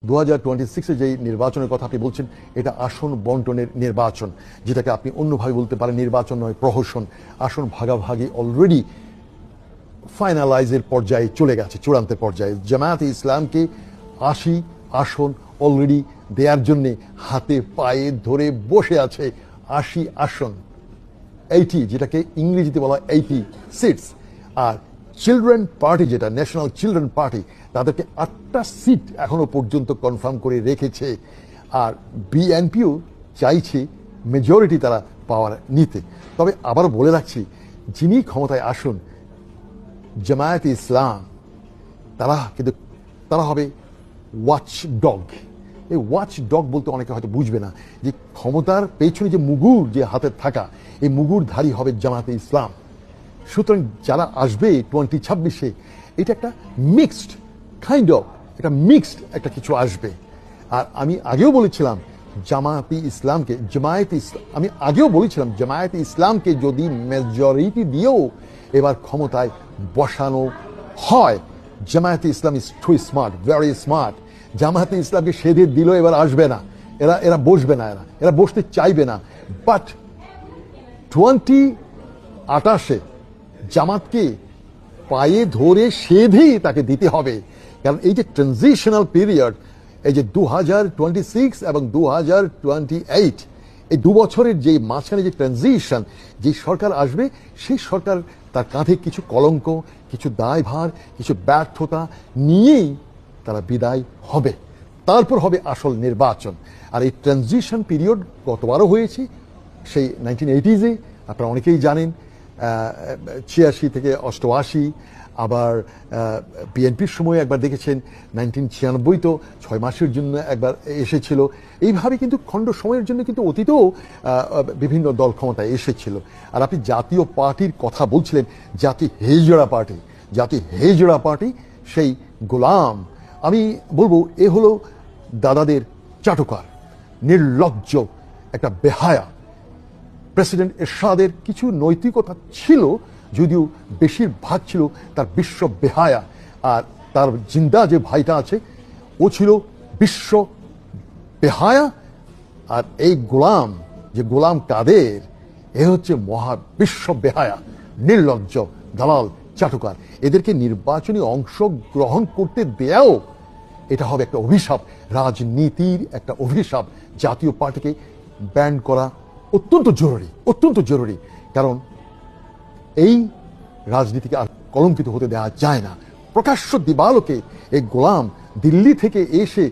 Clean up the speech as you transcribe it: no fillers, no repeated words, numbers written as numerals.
2026-এ যে নির্বাচনের কথা আপনি বলছেন, এটা আসন বন্টনের নির্বাচন, যেটাকে আপনি অন্যভাবে বলতে পারেন নির্বাচন নয়, প্রহসন। আসন ভাগাভাগি অলরেডি ফাইনালাইজের পর্যায়ে চলে গেছে, চূড়ান্তের পর্যায়ে। জামায়াতে ইসলামকে 80 আসন অলরেডি দেওয়ার জন্যে হাতে পায়ে ধরে বসে আছে। 80 আসন, 80, যেটাকে ইংরেজিতে বলা হয় 80 সিটস। আর চিলড্রেন পার্টি, যেটা ন্যাশনাল চিলড্রেন পার্টি, তাদেরকে 8টা সিট এখনো পর্যন্ত কনফার্ম করে রেখেছে। আর বিএনপিও চাইছে মেজরিটি তারা পাওয়ার নিতে। তবে আবার বলে রাখছি, যিনি ক্ষমতায় আসুন, জামায়াতে ইসলাম, তারা হবে ওয়াচ ডগ। এই ওয়াচ ডগ বলতে অনেকে হয়তো বুঝবে না যে ক্ষমতার পেছনে যে মুগুর যে হাতে থাকা, এই মুগুরধারী হবে জামায়াতে ইসলাম। সুতরাং যারা আসবে 2026-এ, এটা একটা মিক্সড একটা কিছু আসবে। আর আমি আগেও বলেছিলাম জামায়াতে ইসলামকে যদি মেজরিটি দিয়েও এবার ক্ষমতায় বসানো হয়, Jamaate Islam is too smart, very smart. Jamaate ইসলামকে সেদিন দিল, এবার আসবে না, এরা বসবে না, এরা বসতে চাইবে না। বাট 2028-এ জামাতকে পায়ে ধরে সেধেই তাকে দিতে হবে। কারণ এই যে ট্রানজিশনাল পিরিয়ড, এই যে 2026 এবং 2028, এই 2 বছরের যে মাঝখানে যে ট্রানজিশন, যে সরকার আসবে, সেই সরকার তার কাঁধে কিছু কলঙ্ক, কিছু দায়ভার, কিছু ব্যর্থতা নিয়েই তারা বিদায় হবে। তারপর হবে আসল নির্বাচন। আর এই ট্রানজিশন পিরিয়ড গতবারও হয়েছে, সেই 1980s-এ, আপনারা অনেকেই জানেন। 86 থেকে 88, আবার বিএনপির সময় একবার দেখেছেন 1996 তো 6 মাসের জন্য একবার এসেছিল। এইভাবে কিন্তু খণ্ড সময়ের জন্য কিন্তু অতীতেও বিভিন্ন দল ক্ষমতায় এসেছিল। আর আপনি জাতীয় পার্টির কথা বলছিলেন, জাতি হেজড়া পার্টি, সেই গোলাম, আমি বলবো এ হলো দাদাদের চাটুকার, নির্লজ্জ একটা বেহায়া। প্রেসিডেন্ট এরশাদের কিছু নৈতিকতা ছিল, যদিও বেশিরভাগ ছিল তার বিশ্ব বেহায়া। আর তার জিন্দা যে ভাইটা আছে, ও ছিল বিশ্ব বেহায়া। আর এই গোলাম কাদের, এ হচ্ছে মহা বিশ্ব বেহায়া, নির্লজ্জ, দালাল, চাটুকার। এদেরকে নির্বাচনী অংশগ্রহণ করতে দেয়াও এটা হবে একটা অভিশাপ, রাজনীতির একটা অভিশাপ। জাতীয় পার্টিকে ব্যান করা অত্যন্ত জরুরি। কারণ এই রাজনীতিকে আর কলঙ্কিত হতে দেওয়া যায় না। প্রকাশ্য দিবালোকে এই গোলাম দিল্লি থেকে এসে